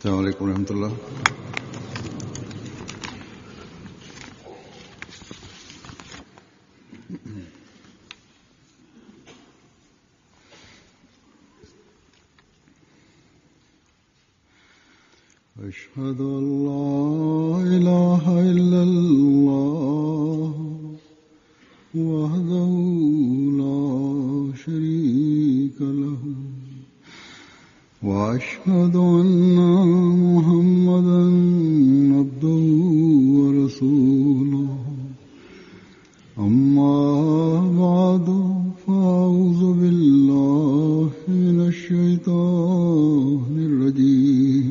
السلام عليكم ورحمة الله. أشهد أن لا إله إلا الله وحده لا شريك له وأشهد أن محمدا عبده ورسوله أما بعد فأعوذ بالله من الشيطان الرجيم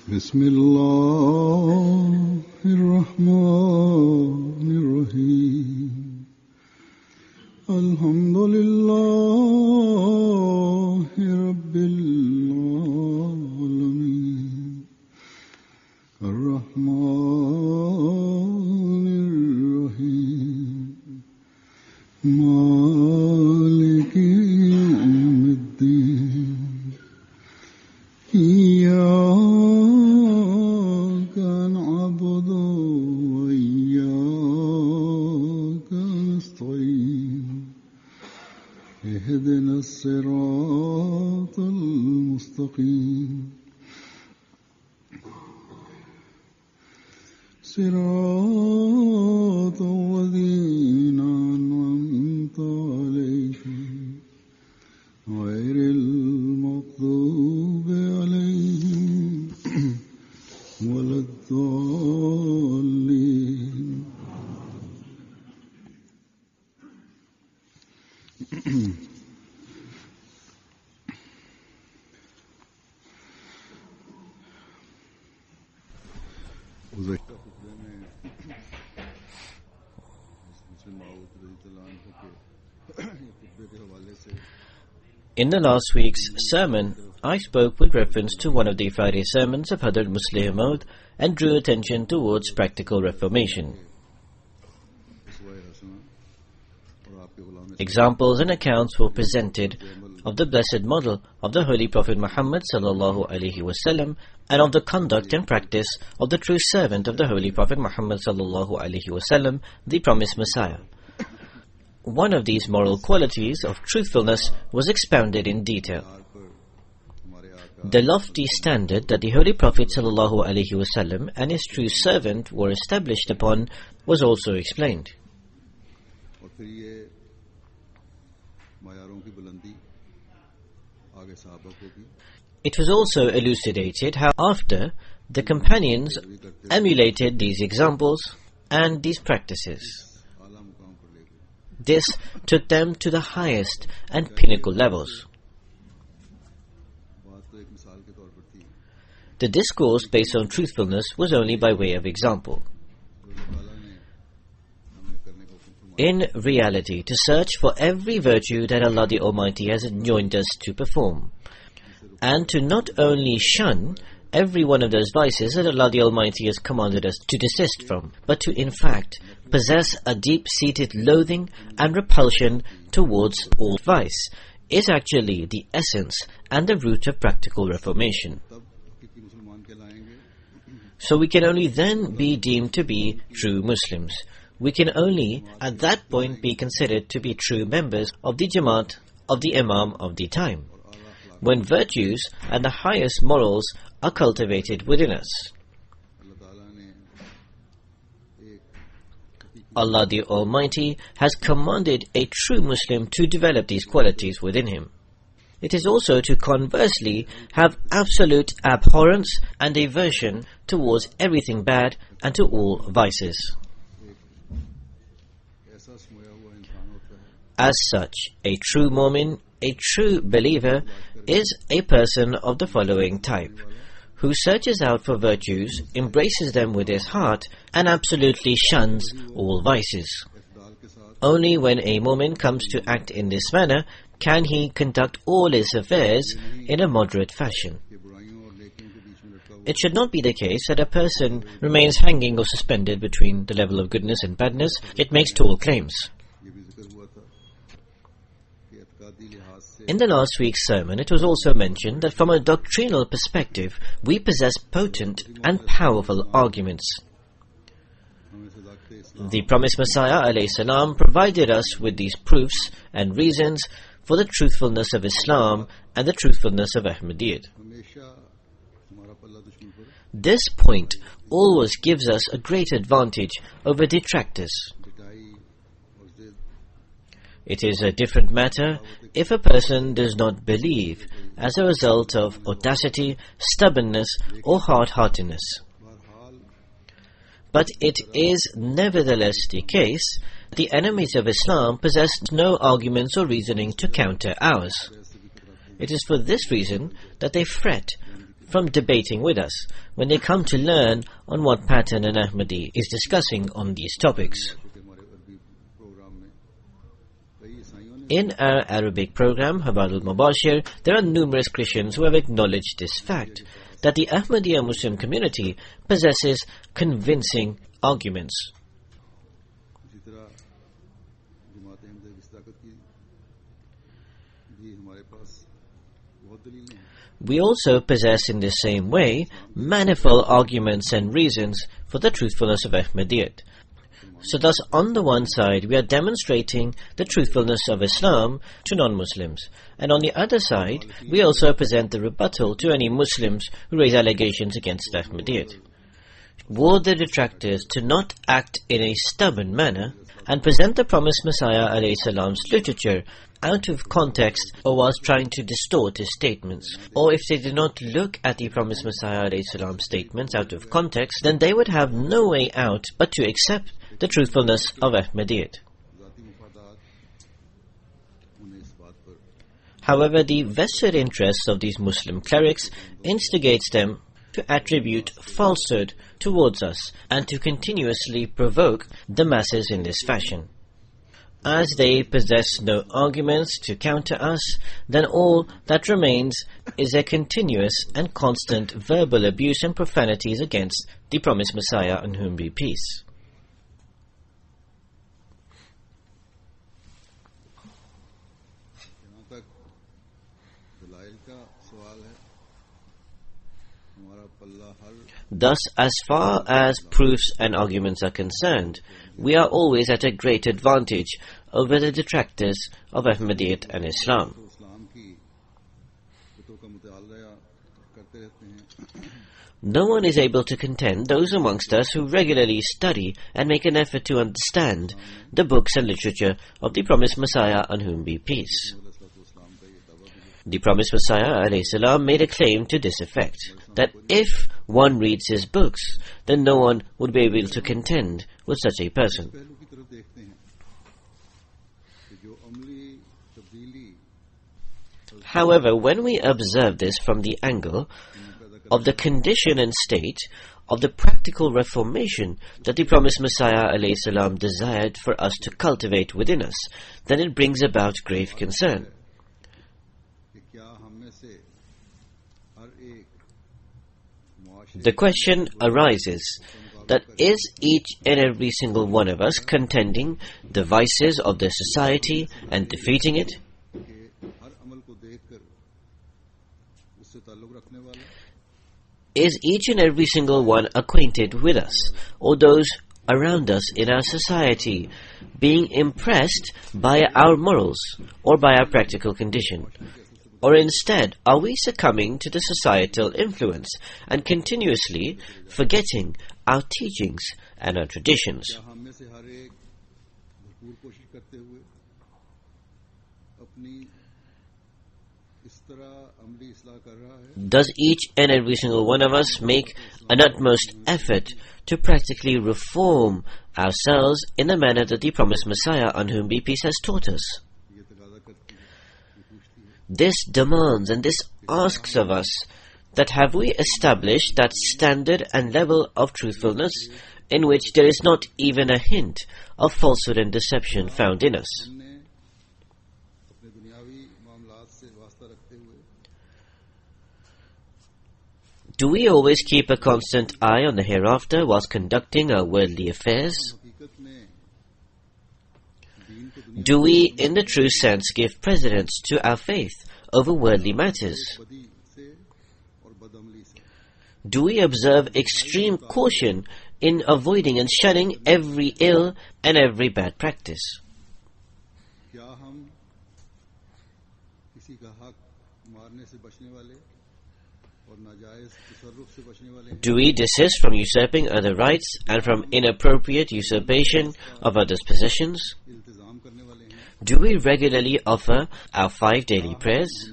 بسم الله الرحمن الرحيم الحمد لله رب العالمين الرحمن الرحيم مالك يوم الدين إياك نعبد وإياك نستعين اهدنا الصراط المستقيم صراط الذين أنعمت عليهم غير المغضوب عليهم ولا الضالين. In the last week's sermon, I spoke with reference to one of the Friday sermons of Hadrat Musleh Maud and drew attention towards practical reformation. Examples and accounts were presented of the blessed model of the Holy Prophet Muhammad sallallahu alaihi wasallam and of the conduct and practice of the true servant of the Holy Prophet Muhammad sallallahu alaihi wasallam, the promised Messiah. One of these moral qualities of truthfulness was expounded in detail. The lofty standard that the Holy Prophet ﷺ and his true servant were established upon was also explained. It was also elucidated how after the companions emulated these examples and these practices. This took them to the highest and pinnacle levels. The discourse based on truthfulness was only by way of example. In reality, to search for every virtue that Allah the Almighty has enjoined us to perform, and to not only shun every one of those vices that Allah the Almighty has commanded us to desist from, but to in fact possess a deep-seated loathing and repulsion towards all vice, is actually the essence and the root of practical reformation. So we can only then be deemed to be true Muslims. We can only at that point be considered to be true members of the Jamaat of the Imam of the time, when virtues and the highest morals are cultivated within us. Allah the Almighty has commanded a true Muslim to develop these qualities within him. It is also to conversely have absolute abhorrence and aversion towards everything bad and to all vices. As such, a true Mu'min, a true believer, is a person of the following type, who searches out for virtues, embraces them with his heart, and absolutely shuns all vices. Only when a Mu'min comes to act in this manner can he conduct all his affairs in a moderate fashion. It should not be the case that a person remains hanging or suspended between the level of goodness and badness, yet makes tall claims. In the last week's sermon, it was also mentioned that from a doctrinal perspective, we possess potent and powerful arguments. The promised Messiah alayhi salam provided us with these proofs and reasons for the truthfulness of Islam and the truthfulness of Ahmadiyyat. This point always gives us a great advantage over detractors. It is a different matter if a person does not believe as a result of audacity, stubbornness, or hard-heartedness. But it is nevertheless the case that the enemies of Islam possess no arguments or reasoning to counter ours. It is for this reason that they fret from debating with us when they come to learn on what pattern an Ahmadi is discussing on these topics. In our Arabic program, Hawadul Mubashir, there are numerous Christians who have acknowledged this fact, that the Ahmadiyya Muslim community possesses convincing arguments. We also possess in the same way manifold arguments and reasons for the truthfulness of Ahmadiyyat. So thus, on the one side, we are demonstrating the truthfulness of Islam to non-Muslims, and on the other side, we also present the rebuttal to any Muslims who raise allegations against Ahmadiyyat. Were the detractors to not act in a stubborn manner and present the promised Messiah alayhi salam's literature out of context or whilst trying to distort his statements, or if they did not look at the promised Messiah alayhi salam's statements out of context, then they would have no way out but to accept the truthfulness of Ahmadiyyat. However, the vested interests of these Muslim clerics instigates them to attribute falsehood towards us and to continuously provoke the masses in this fashion. As they possess no arguments to counter us, then all that remains is a continuous and constant verbal abuse and profanities against the promised Messiah, on whom be peace. Thus, as far as proofs and arguments are concerned, we are always at a great advantage over the detractors of Ahmadiyyat and Islam. No one is able to contend those amongst us who regularly study and make an effort to understand the books and literature of the promised Messiah, on whom be peace. The promised Messiah alayhi salam made a claim to this effect, that if one reads his books, then no one would be able to contend with such a person. However, when we observe this from the angle of the condition and state of the practical reformation that the promised Messiah alayhi salam desired for us to cultivate within us, then it brings about grave concern. The question arises that is each and every single one of us contending the vices of the society and defeating it? Is each and every single one acquainted with us, or those around us in our society, being impressed by our morals or by our practical condition? Or instead, are we succumbing to the societal influence and continuously forgetting our teachings and our traditions? Does each and every single one of us make an utmost effort to practically reform ourselves in the manner that the promised Messiah, on whom be peace, has taught us? This demands and this asks of us that have we established that standard and level of truthfulness in which there is not even a hint of falsehood and deception found in us? Do we always keep a constant eye on the hereafter whilst conducting our worldly affairs? Do we, in the true sense, give precedence to our faith over worldly matters? Do we observe extreme caution in avoiding and shunning every ill and every bad practice? Do we desist from usurping other rights and from inappropriate usurpation of others' possessions? Do we regularly offer our 5 daily prayers?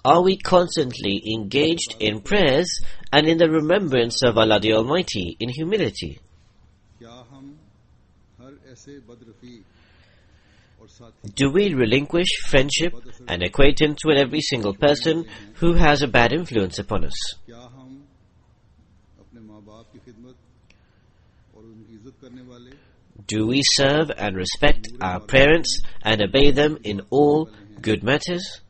Are we constantly engaged in prayers and in the remembrance of Allah the Almighty in humility? Do we relinquish friendship and acquaintance with every single person who has a bad influence upon us? Do we serve and respect our parents and obey them in all good matters?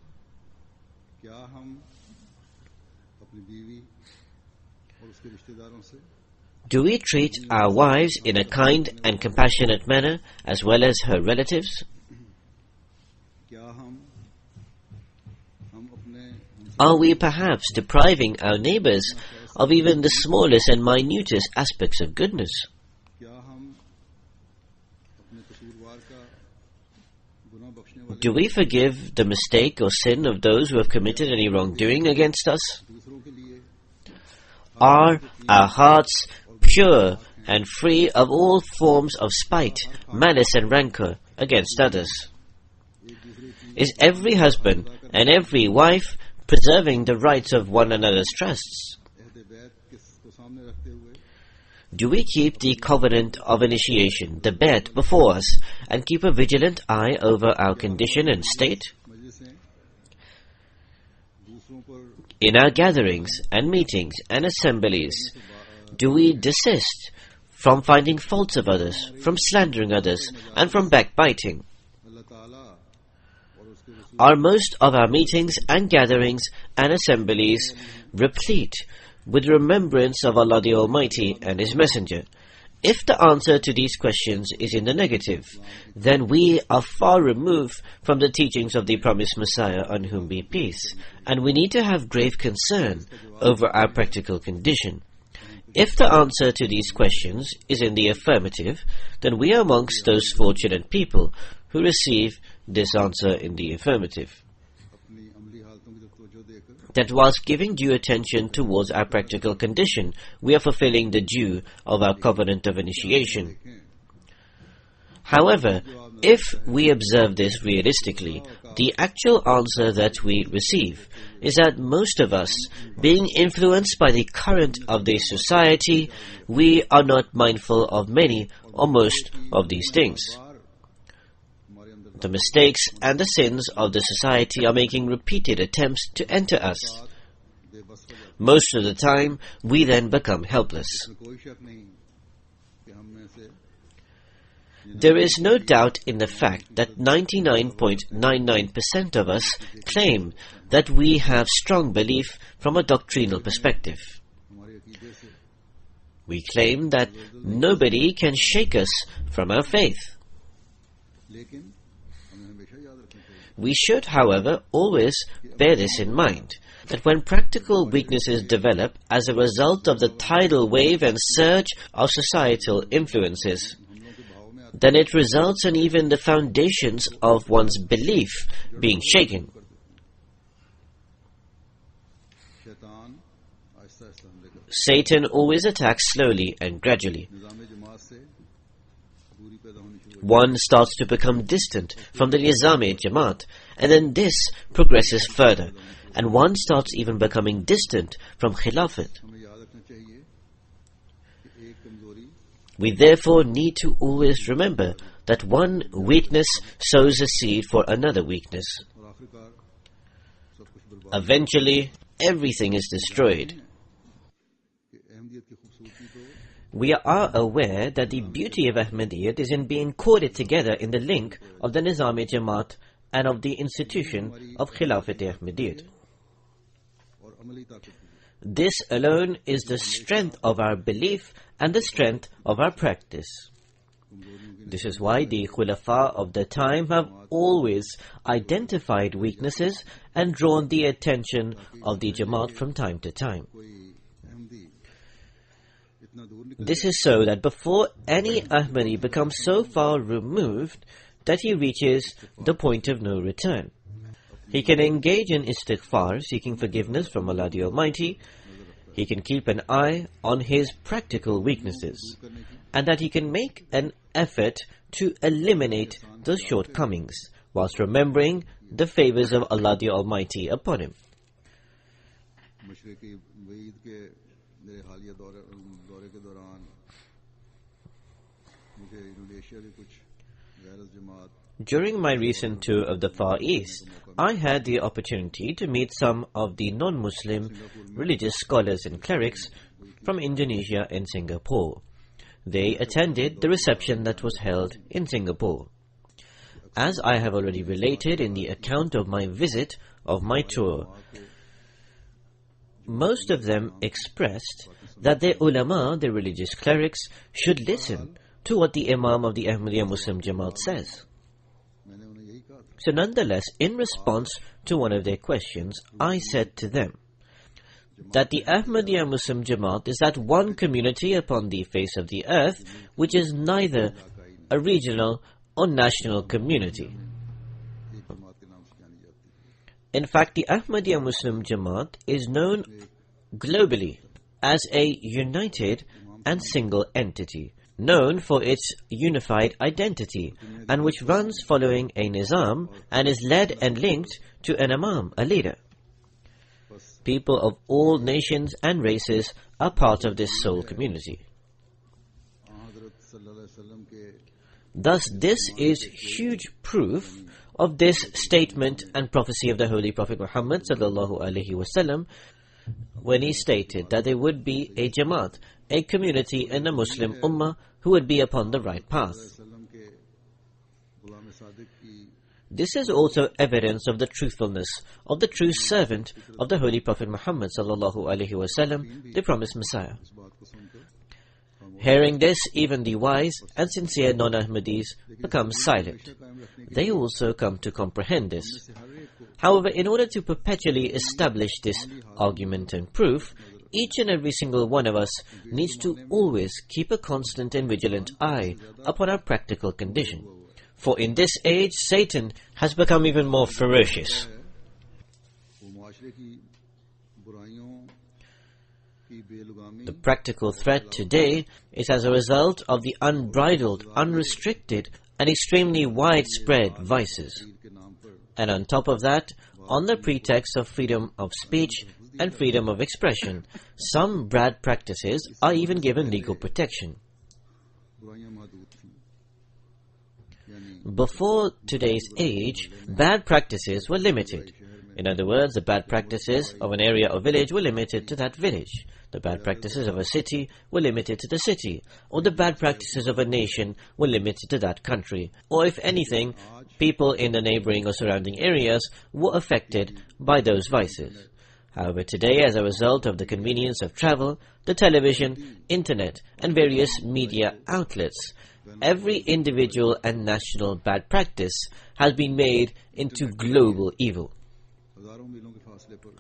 Do we treat our wives in a kind and compassionate manner as well as her relatives? Are we perhaps depriving our neighbors of even the smallest and minutest aspects of goodness? Do we forgive the mistake or sin of those who have committed any wrongdoing against us? Are our hearts pure and free of all forms of spite, malice and rancor against others? Is every husband and every wife preserving the rights of one another's trusts? Do we keep the covenant of initiation, the bet, before us and keep a vigilant eye over our condition and state? In our gatherings and meetings and assemblies, do we desist from finding faults of others, from slandering others, and from backbiting? Are most of our meetings and gatherings and assemblies replete with remembrance of Allah the Almighty and His Messenger? If the answer to these questions is in the negative, then we are far removed from the teachings of the promised Messiah, on whom be peace, and we need to have grave concern over our practical condition. If the answer to these questions is in the affirmative, then we are amongst those fortunate people who receive this answer in the affirmative. That whilst giving due attention towards our practical condition, we are fulfilling the due of our covenant of initiation. However, if we observe this realistically, the actual answer that we receive is that most of us, being influenced by the current of the society, we are not mindful of many or most of these things. The mistakes and the sins of the society are making repeated attempts to enter us. Most of the time, we then become helpless. There is no doubt in the fact that 99.99% of us claim that we have strong belief from a doctrinal perspective. We claim that nobody can shake us from our faith. We should, however, always bear this in mind, that when practical weaknesses develop as a result of the tidal wave and surge of societal influences, then it results in even the foundations of one's belief being shaken. Satan always attacks slowly and gradually. One starts to become distant from the Nizam-e-Jamaat, and then this progresses further, and one starts even becoming distant from Khilafat. We therefore need to always remember that one weakness sows a seed for another weakness. Eventually, everything is destroyed. We are aware that the beauty of Ahmadiyyat is in being corded together in the link of the Nizam-e-Jamaat and of the institution of Khilafat-e-Ahmadiyyat. This alone is the strength of our belief and the strength of our practice. This is why the Khulafa of the time have always identified weaknesses and drawn the attention of the Jamaat from time to time. This is so that before any Ahmadi becomes so far removed that he reaches the point of no return, he can engage in istighfar, seeking forgiveness from Allah the Almighty. He can keep an eye on his practical weaknesses, and that he can make an effort to eliminate those shortcomings, whilst remembering the favors of Allah the Almighty upon him. During my recent tour of the Far East, I had the opportunity to meet some of the non-Muslim religious scholars and clerics from Indonesia and Singapore. They attended the reception that was held in Singapore. As I have already related in the account of my visit of my tour, most of them expressed that their ulama, the religious clerics, should listen to what the Imam of the Ahmadiyya Muslim Jamaat says. So nonetheless, in response to one of their questions, I said to them that the Ahmadiyya Muslim Jamaat is that one community upon the face of the earth which is neither a regional or national community. In fact, the Ahmadiyya Muslim Jamaat is known globally as a united and single entity, known for its unified identity, and which runs following a nizam and is led and linked to an imam, a leader. People of all nations and races are part of this sole community. Thus, this is huge proof of this statement and prophecy of the Holy Prophet Muhammad sallallahu alaihi wasallam, when he stated that there would be a Jamaat, a community in the Muslim Ummah who would be upon the right path. This is also evidence of the truthfulness of the true servant of the Holy Prophet Muhammad sallallahu alaihi wasallam, the promised Messiah. Hearing this, even the wise and sincere non-Ahmadis become silent. They also come to comprehend this. However, in order to perpetually establish this argument and proof, each and every single one of us needs to always keep a constant and vigilant eye upon our practical condition. For in this age, Satan has become even more ferocious. The practical threat today is as a result of the unbridled, unrestricted, and extremely widespread vices. And on top of that, on the pretext of freedom of speech and freedom of expression, some bad practices are even given legal protection. Before today's age, bad practices were limited. In other words, the bad practices of an area or village were limited to that village. The bad practices of a city were limited to the city, or the bad practices of a nation were limited to that country. Or if anything, people in the neighboring or surrounding areas were affected by those vices. However, today, as a result of the convenience of travel, the television, internet, and various media outlets, every individual and national bad practice has been made into global evil.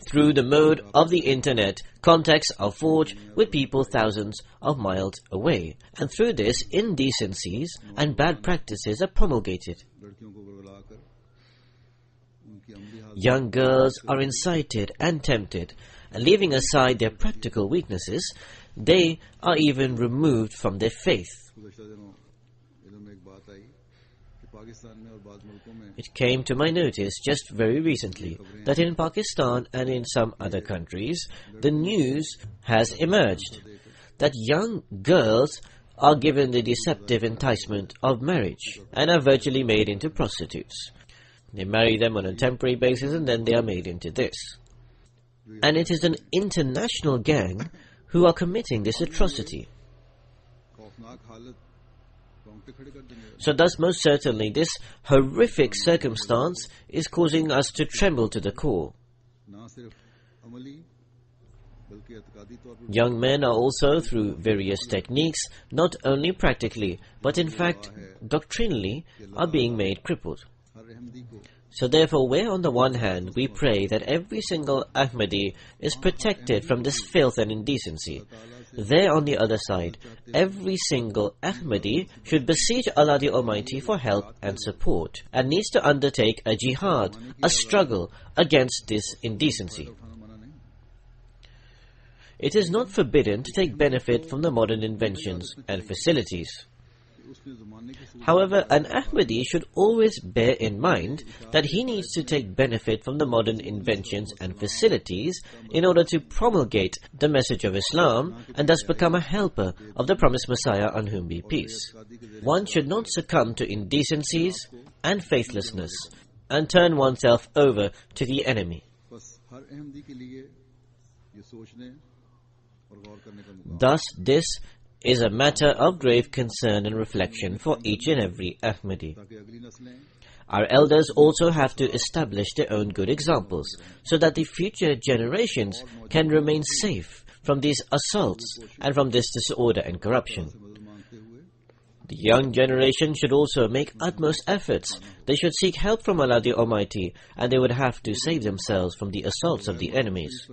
Through the mode of the internet, contacts are forged with people thousands of miles away, and through this, indecencies and bad practices are promulgated. Young girls are incited and tempted, and leaving aside their practical weaknesses, they are even removed from their faith. It came to my notice just very recently that in Pakistan and in some other countries, the news has emerged that young girls are given the deceptive enticement of marriage and are virtually made into prostitutes. They marry them on a temporary basis and then they are made into this. And it is an international gang who are committing this atrocity. So thus, most certainly, this horrific circumstance is causing us to tremble to the core. Young men are also, through various techniques, not only practically, but in fact doctrinally, are being made crippled. So therefore, where on the one hand we pray that every single Ahmadi is protected from this filth and indecency, there on the other side, every single Ahmadi should beseech Allah the Almighty for help and support, and needs to undertake a jihad, a struggle against this indecency. It is not forbidden to take benefit from the modern inventions and facilities. However, an Ahmadi should always bear in mind that he needs to take benefit from the modern inventions and facilities in order to promulgate the message of Islam and thus become a helper of the promised Messiah, on whom be peace. One should not succumb to indecencies and faithlessness and turn oneself over to the enemy. Thus, this is a matter of grave concern and reflection for each and every Ahmadi. Our elders also have to establish their own good examples so that the future generations can remain safe from these assaults and from this disorder and corruption. The young generation should also make utmost efforts. They should seek help from Allah the Almighty, and they would have to save themselves from the assaults of the enemies.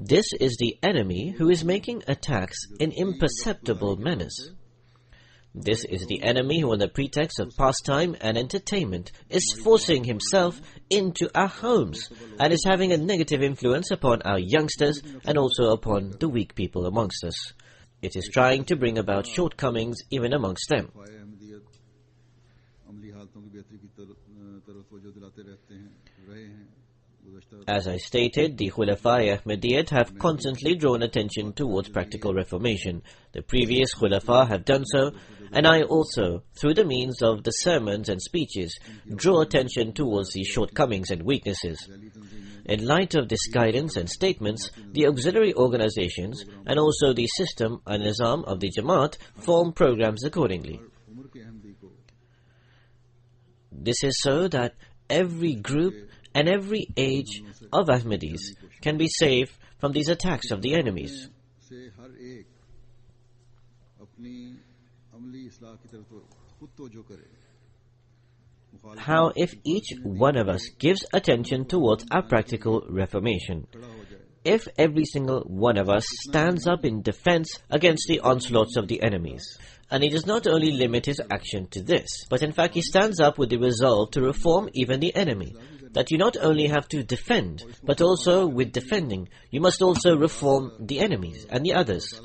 This is the enemy who is making attacks in imperceptible manners. This is the enemy who, on the pretext of pastime and entertainment, is forcing himself into our homes and is having a negative influence upon our youngsters and also upon the weak people amongst us. It is trying to bring about shortcomings even amongst them. As I stated, the Khulafa Ahmadiyyat have constantly drawn attention towards practical reformation. The previous Khulafa have done so, and I also, through the means of the sermons and speeches, draw attention towards these shortcomings and weaknesses. In light of this guidance and statements, the auxiliary organizations and also the system and nizam of the Jamaat form programs accordingly. This is so that every group and every age of Ahmadis can be saved from these attacks of the enemies. How if each one of us gives attention towards our practical reformation? If every single one of us stands up in defense against the onslaughts of the enemies, and he does not only limit his action to this, but in fact he stands up with the resolve to reform even the enemy, that you not only have to defend, but also with defending, you must also reform the enemies and the others.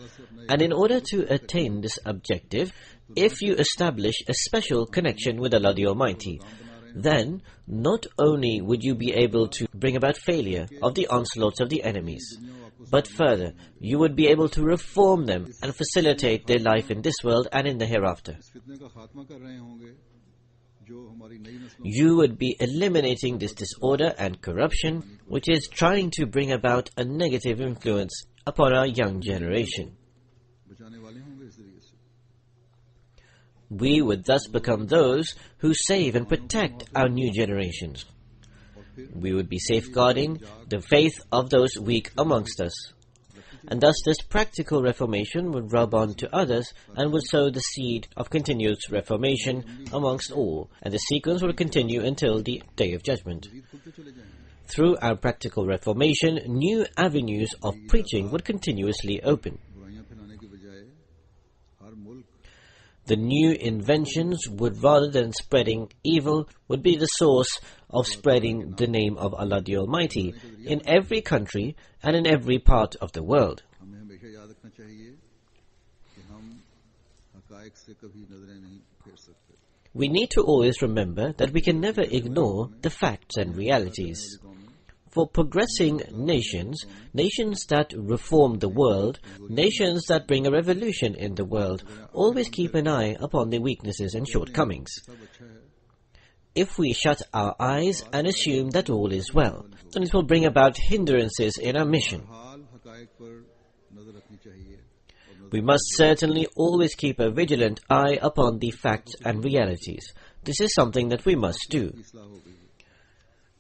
And in order to attain this objective, if you establish a special connection with Allah the Almighty, then not only would you be able to bring about failure of the onslaughts of the enemies, but further, you would be able to reform them and facilitate their life in this world and in the hereafter. You would be eliminating this disorder and corruption, which is trying to bring about a negative influence upon our young generation. We would thus become those who save and protect our new generations. We would be safeguarding the faith of those weak amongst us. And thus this practical reformation would rub on to others and would sow the seed of continuous reformation amongst all, and the sequence will continue until the Day of Judgment. Through our practical reformation, new avenues of preaching would continuously open. The new inventions would, rather than spreading evil, would be the source of spreading the name of Allah the Almighty in every country and in every part of the world. We need to always remember that we can never ignore the facts and realities. For progressing nations, nations that reform the world, nations that bring a revolution in the world, always keep an eye upon the weaknesses and shortcomings. If we shut our eyes and assume that all is well, then it will bring about hindrances in our mission. We must certainly always keep a vigilant eye upon the facts and realities. This is something that we must do.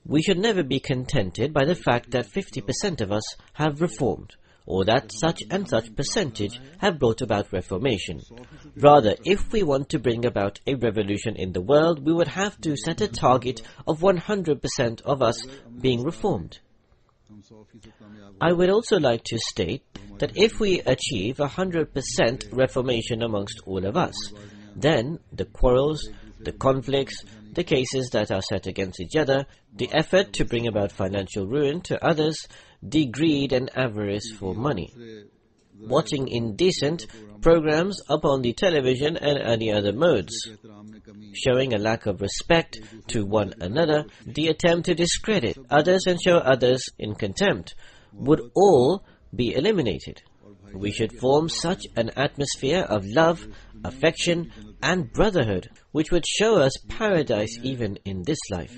We should never be contented by the fact that 50% of us have reformed, or that such and such percentage have brought about reformation. Rather, if we want to bring about a revolution in the world, we would have to set a target of 100% of us being reformed. I would also like to state that if we achieve 100% reformation amongst all of us, then the quarrels, the conflicts, the cases that are set against each other, the effort to bring about financial ruin to others, the greed and avarice for money, watching indecent programs upon the television and any other modes, showing a lack of respect to one another, the attempt to discredit others and show others in contempt, would all be eliminated. We should form such an atmosphere of love, affection, and brotherhood, which would show us paradise even in this life.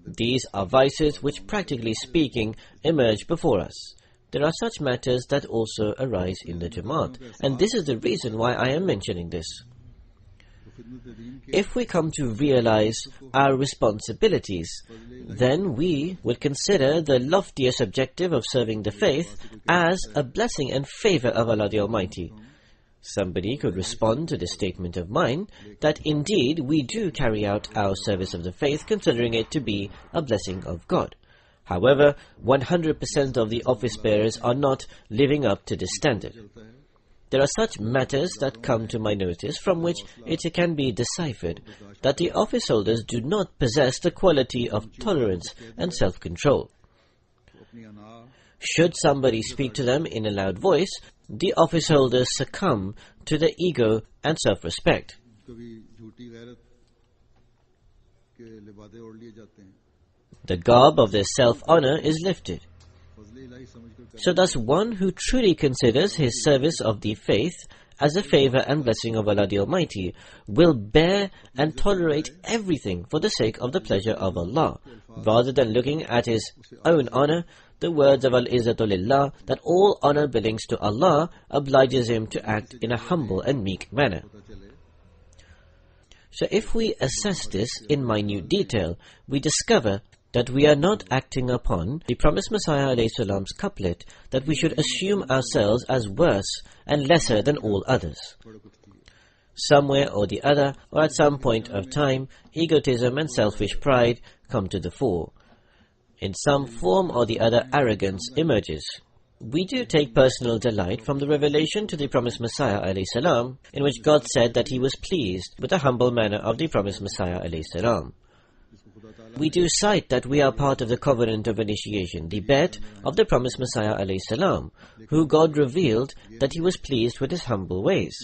These are vices which, practically speaking, emerge before us. There are such matters that also arise in the Jamaat, and this is the reason why I am mentioning this. If we come to realize our responsibilities, then we would consider the loftiest objective of serving the faith as a blessing and favor of Allah the Almighty. Somebody could respond to this statement of mine that indeed we do carry out our service of the faith, considering it to be a blessing of God. However, 100% of the office bearers are not living up to this standard. There are such matters that come to my notice from which it can be deciphered that the office holders do not possess the quality of tolerance and self-control. Should somebody speak to them in a loud voice, the office holders succumb to their ego and self-respect. The garb of their self-honor is lifted. So thus one who truly considers his service of the faith as a favor and blessing of Allah the Almighty will bear and tolerate everything for the sake of the pleasure of Allah, rather than looking at his own honor. The words of Al-Izzatu Lillah, that all honor belongs to Allah, obliges him to act in a humble and meek manner. So if we assess this in minute detail, we discover that we are not acting upon the promised Messiah ﷺ's couplet that we should assume ourselves as worse and lesser than all others. Somewhere or the other, or at some point of time, egotism and selfish pride come to the fore. In some form or the other, arrogance emerges. We do take personal delight from the revelation to the promised Messiah ﷺ, in which God said that He was pleased with the humble manner of the promised Messiah ﷺ. We do cite that we are part of the covenant of initiation, the bet of the promised Messiah ﷺ, who God revealed that He was pleased with His humble ways.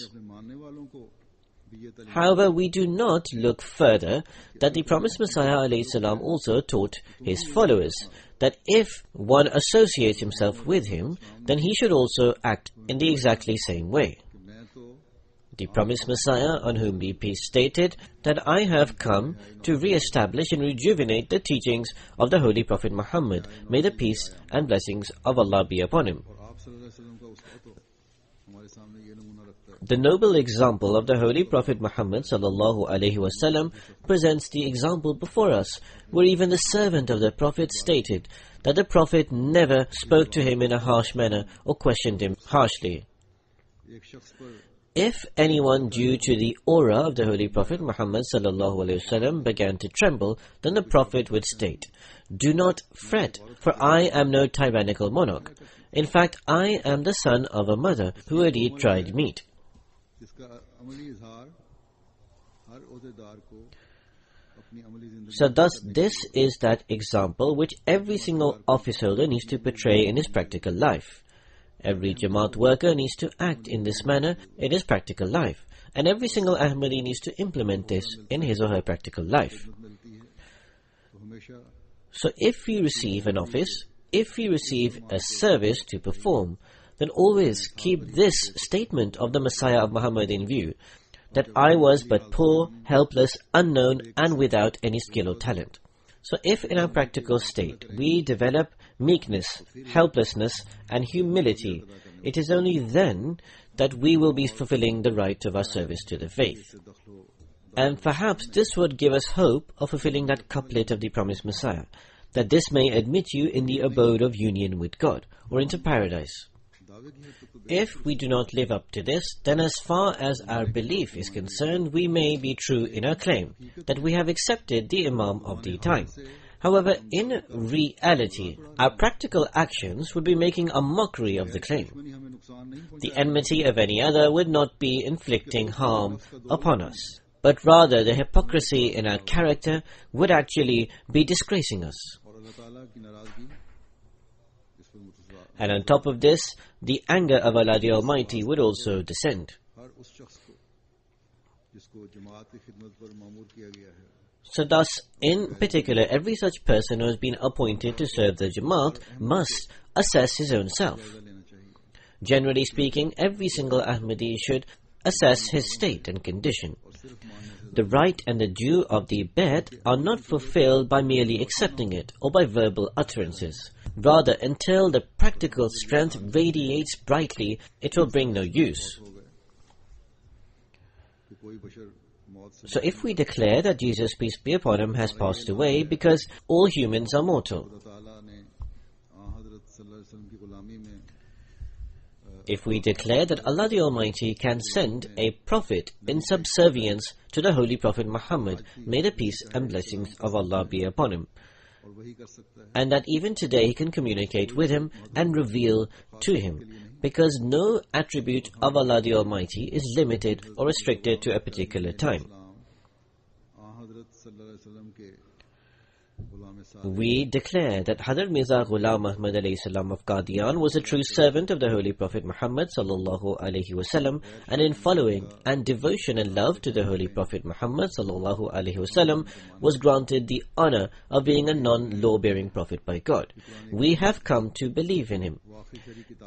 However, we do not look further that the promised Messiah ﷺ also taught his followers that if one associates himself with him, then he should also act in the exactly same way. The promised Messiah, on whom be peace, stated that I have come to re-establish and rejuvenate the teachings of the Holy Prophet Muhammad. May the peace and blessings of Allah be upon him. The noble example of the Holy Prophet Muhammad ﷺ presents the example before us, where even the servant of the Prophet stated that the Prophet never spoke to him in a harsh manner or questioned him harshly. If anyone due to the aura of the Holy Prophet Muhammad ﷺ began to tremble, then the Prophet would state, "Do not fret, for I am no tyrannical monarch. In fact, I am the son of a mother who had eaten dried meat." So thus this is that example which every single office holder needs to portray in his practical life. Every Jamaat worker needs to act in this manner in his practical life, and every single Ahmadi needs to implement this in his or her practical life. So if we receive an office, if we receive a service to perform, then always keep this statement of the Messiah of Muhammad in view, that I was but poor, helpless, unknown, and without any skill or talent. So if in our practical state we develop meekness, helplessness, and humility, it is only then that we will be fulfilling the right of our service to the faith. And perhaps this would give us hope of fulfilling that couplet of the promised Messiah, that this may admit you in the abode of union with God, or into paradise. If we do not live up to this, then as far as our belief is concerned, we may be true in our claim that we have accepted the Imam of the time. However, in reality, our practical actions would be making a mockery of the claim. The enmity of any other would not be inflicting harm upon us, but rather the hypocrisy in our character would actually be disgracing us. And on top of this, the anger of Allah the Almighty would also descend. So thus, in particular, every such person who has been appointed to serve the Jamaat must assess his own self. Generally speaking, every single Ahmadi should assess his state and condition. The right and the due of the bet are not fulfilled by merely accepting it or by verbal utterances. Rather, until the practical strength radiates brightly, it will bring no use. So if we declare that Jesus, peace be upon him, has passed away because all humans are mortal, if we declare that Allah the Almighty can send a prophet in subservience to the Holy Prophet Muhammad, may the peace and blessings of Allah be upon him, and that even today he can communicate with him and reveal to him, because no attribute of Allah the Almighty is limited or restricted to a particular time. We declare that Hazrat Mirza Ghulam Ahmad alayhi salam of Qadian was a true servant of the Holy Prophet Muhammad sallallahu alaihi wasallam, and in following and devotion and love to the Holy Prophet Muhammad sallallahu alaihi wasallam was granted the honor of being a non-law-bearing prophet by God. We have come to believe in him.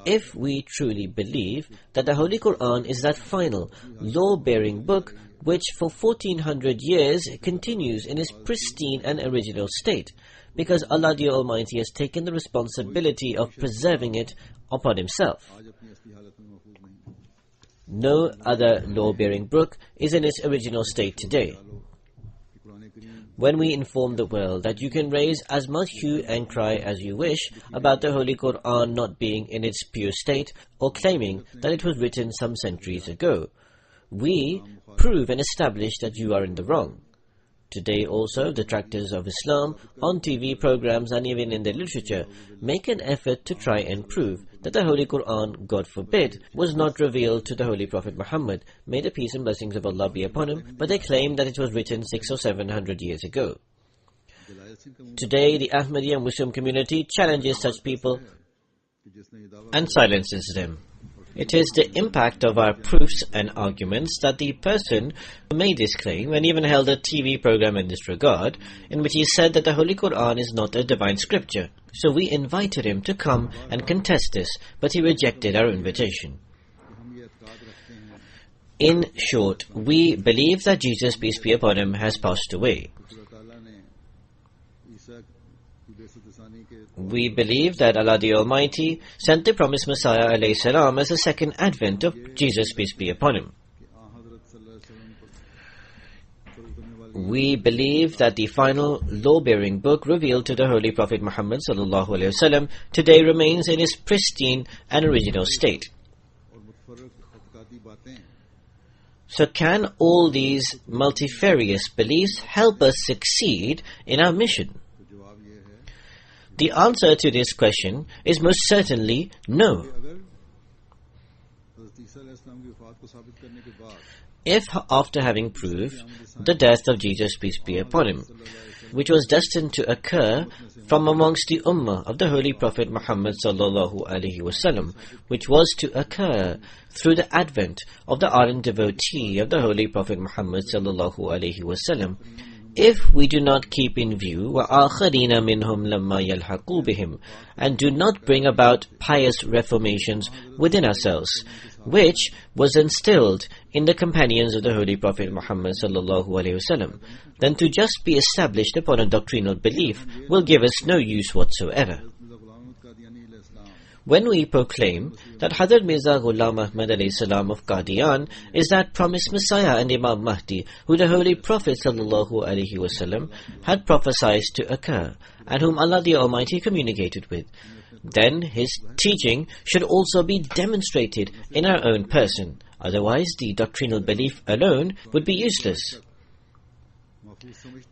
If we truly believe that the Holy Quran is that final law-bearing book which for 1400 years continues in its pristine and original state, because Allah the Almighty has taken the responsibility of preserving it upon himself. No other law-bearing book is in its original state today. When we inform the world that you can raise as much hue and cry as you wish about the Holy Quran not being in its pure state, or claiming that it was written some centuries ago, we prove and establish that you are in the wrong. Today also, detractors of Islam, on TV programs and even in the literature, make an effort to try and prove that the Holy Quran, God forbid, was not revealed to the Holy Prophet Muhammad, may the peace and blessings of Allah be upon him, but they claim that it was written 600 or 700 years ago. Today, the Ahmadiyya Muslim community challenges such people and silences them. It is the impact of our proofs and arguments that the person who made this claim and even held a TV program in this regard, in which he said that the Holy Quran is not a divine scripture. So we invited him to come and contest this, but he rejected our invitation. In short, we believe that Jesus, peace be upon him, has passed away. We believe that Allah the Almighty sent the promised Messiah alayhi salam as a second advent of Jesus, peace be upon him. We believe that the final law-bearing book revealed to the Holy Prophet Muhammad sallallahu alaihi wasallam today remains in its pristine and original state. So can all these multifarious beliefs help us succeed in our mission? The answer to this question is most certainly no. If after having proved the death of Jesus, peace be upon him, which was destined to occur from amongst the Ummah of the Holy Prophet Muhammad sallallahu alaihi wasallam, which was to occur through the advent of the ardent devotee of the Holy Prophet Muhammad sallallahu alaihi wasallam, if we do not keep in view وَآخَرِينَ مِنْهُمْ لَمَّا يَلْحَقُوا بِهِمْ, and do not bring about pious reformations within ourselves, which was instilled in the companions of the Holy Prophet Muhammad sallallahu alaihi wasallam, then to just be established upon a doctrinal belief will give us no use whatsoever. When we proclaim that Hazrat Mirza Ghulam Ahmad alayhi salam of Qadian is that promised Messiah and Imam Mahdi who the Holy Prophet sallallahu alaihi wasallam had prophesied to occur and whom Allah the Almighty communicated with, then his teaching should also be demonstrated in our own person. Otherwise, the doctrinal belief alone would be useless.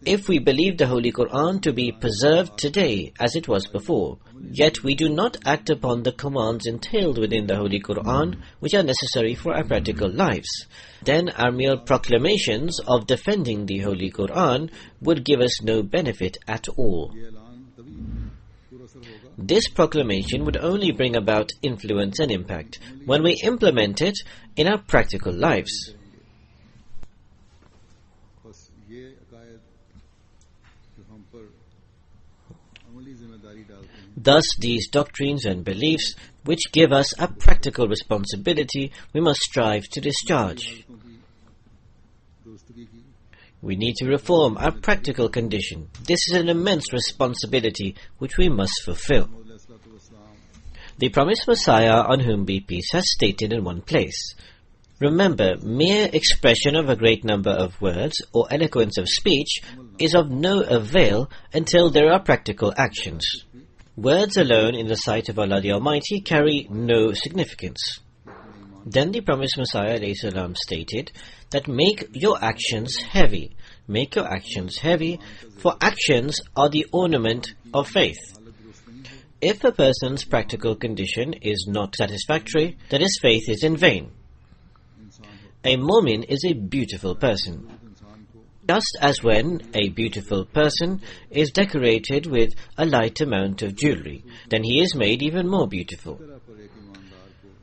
If we believe the Holy Quran to be preserved today as it was before, yet we do not act upon the commands entailed within the Holy Quran which are necessary for our practical lives, then our mere proclamations of defending the Holy Quran would give us no benefit at all. This proclamation would only bring about influence and impact when we implement it in our practical lives. Thus, these doctrines and beliefs which give us a practical responsibility we must strive to discharge. We need to reform our practical condition. This is an immense responsibility which we must fulfill. The promised Messiah, on whom be peace, has stated in one place, "Remember, mere expression of a great number of words or eloquence of speech is of no avail until there are practical actions. Words alone in the sight of Allah the Almighty carry no significance." Then the promised Messiah ﷺ stated that make your actions heavy. Make your actions heavy, for actions are the ornament of faith. If a person's practical condition is not satisfactory, then his faith is in vain. A mu'min is a beautiful person. Just as when a beautiful person is decorated with a light amount of jewelry, then he is made even more beautiful.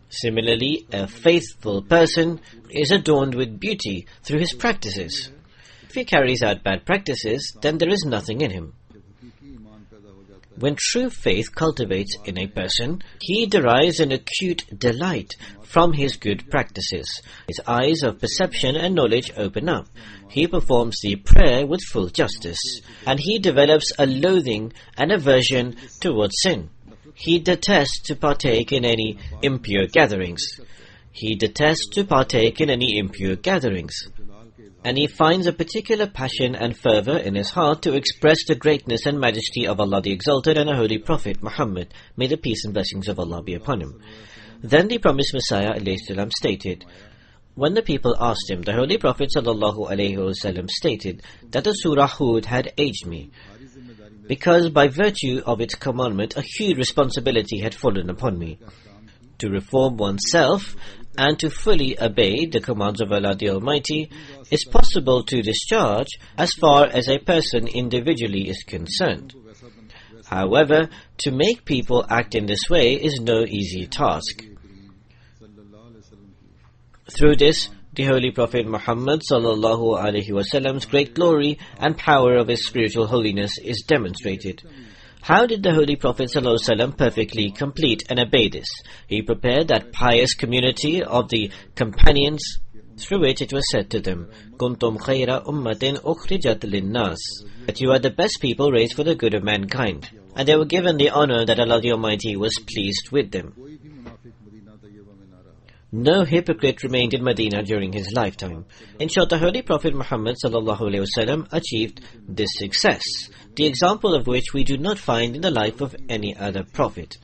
Similarly, a faithful person is adorned with beauty through his practices. If he carries out bad practices, then there is nothing in him. When true faith cultivates in a person, he derives an acute delight from his good practices. His eyes of perception and knowledge open up. He performs the prayer with full justice, and he develops a loathing and aversion towards sin. He detests to partake in any impure gatherings. And he finds a particular passion and fervor in his heart to express the greatness and majesty of Allah the Exalted and the Holy Prophet Muhammad, may the peace and blessings of Allah be upon him. Then the promised Messiah ﷺ stated, when the people asked him, the Holy Prophet ﷺ stated that the Surah Hud had aged me, because by virtue of its commandment a huge responsibility had fallen upon me, to reform oneself and to fully obey the commands of Allah the Almighty is possible to discharge as far as a person individually is concerned. However, to make people act in this way is no easy task. Through this, the Holy Prophet Muhammad sallallahu alaihi wasallam's great glory and power of his spiritual holiness is demonstrated. How did the Holy Prophet ﷺ perfectly complete and obey this? He prepared that pious community of the companions, through which it was said to them, "Kuntum khayra ummatin ukhrijat linnas," that you are the best people raised for the good of mankind. And they were given the honor that Allah the Almighty was pleased with them. No hypocrite remained in Medina during his lifetime. In short, the Holy Prophet Muhammad ﷺ achieved this success, the example of which we do not find in the life of any other prophet.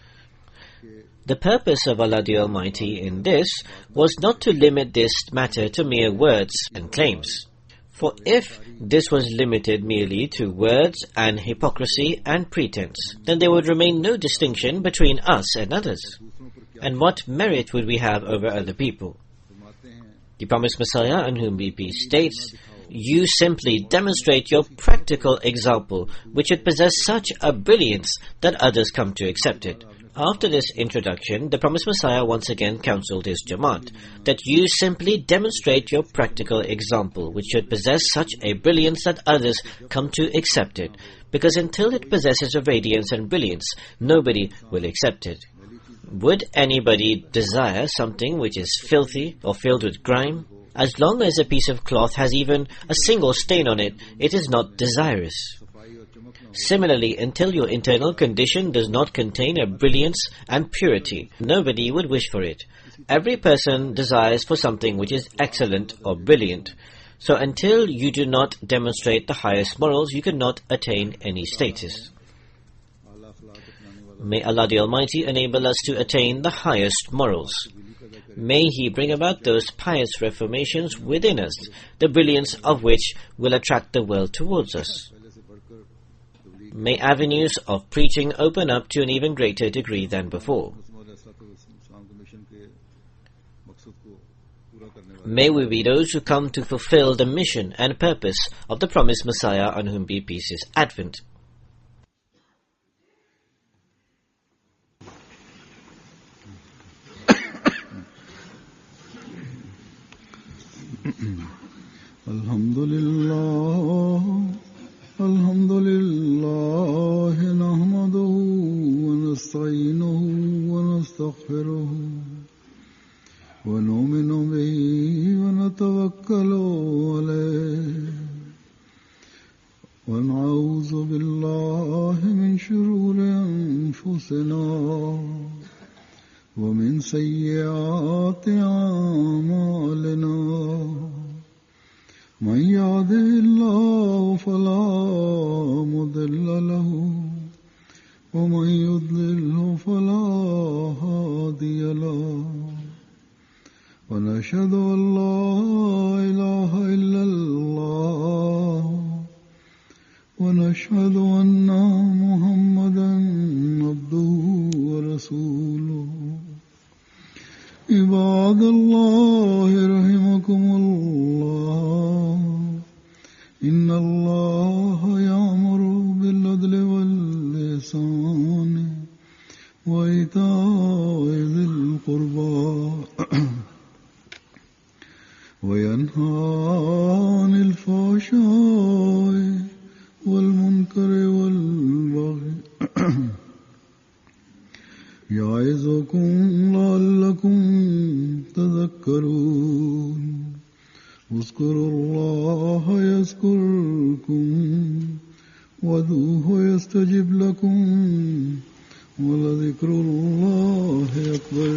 The purpose of Allah the Almighty in this was not to limit this matter to mere words and claims. For if this was limited merely to words and hypocrisy and pretense, then there would remain no distinction between us and others. And what merit would we have over other people? The promised Messiah, on whom be peace, states, you simply demonstrate your practical example, which should possess such a brilliance that others come to accept it. After this introduction, the promised Messiah once again counseled his Jamaat, that you simply demonstrate your practical example, which should possess such a brilliance that others come to accept it, because until it possesses a radiance and brilliance, nobody will accept it. Would anybody desire something which is filthy or filled with grime? As long as a piece of cloth has even a single stain on it, it is not desirous. Similarly, until your internal condition does not contain a brilliance and purity, nobody would wish for it. Every person desires for something which is excellent or brilliant. So until you do not demonstrate the highest morals, you cannot attain any status. May Allah the Almighty enable us to attain the highest morals. May He bring about those pious reformations within us, the brilliance of which will attract the world towards us. May avenues of preaching open up to an even greater degree than before. May we be those who come to fulfill the mission and purpose of the promised Messiah, on whom be peace's advent. Alhamdulillah, nahmaduhu wa nasta'inuhu wa nastaghfiruhu wa nu'minu bihi wa natawakkalu alayhi wa na'udhu billahi min shururi anfusina wa min sayyiati a'malina. من يهده الله فلا مضل له ومن يضلله فلا هادي له ونشهد أن لا إله إلا الله ونشهد أن محمدا عبده ورسوله. عباد الله رحمكم الله، إن الله يأمر بالعدل والإحسان وإيتاء ذي القربى وينهى عن الفحشاء والمنكر والبغي يعظكم لعلكم تذكرون. اذكروا الله يذكركم وادعوه يستجب لكم ولذكر الله أكبر.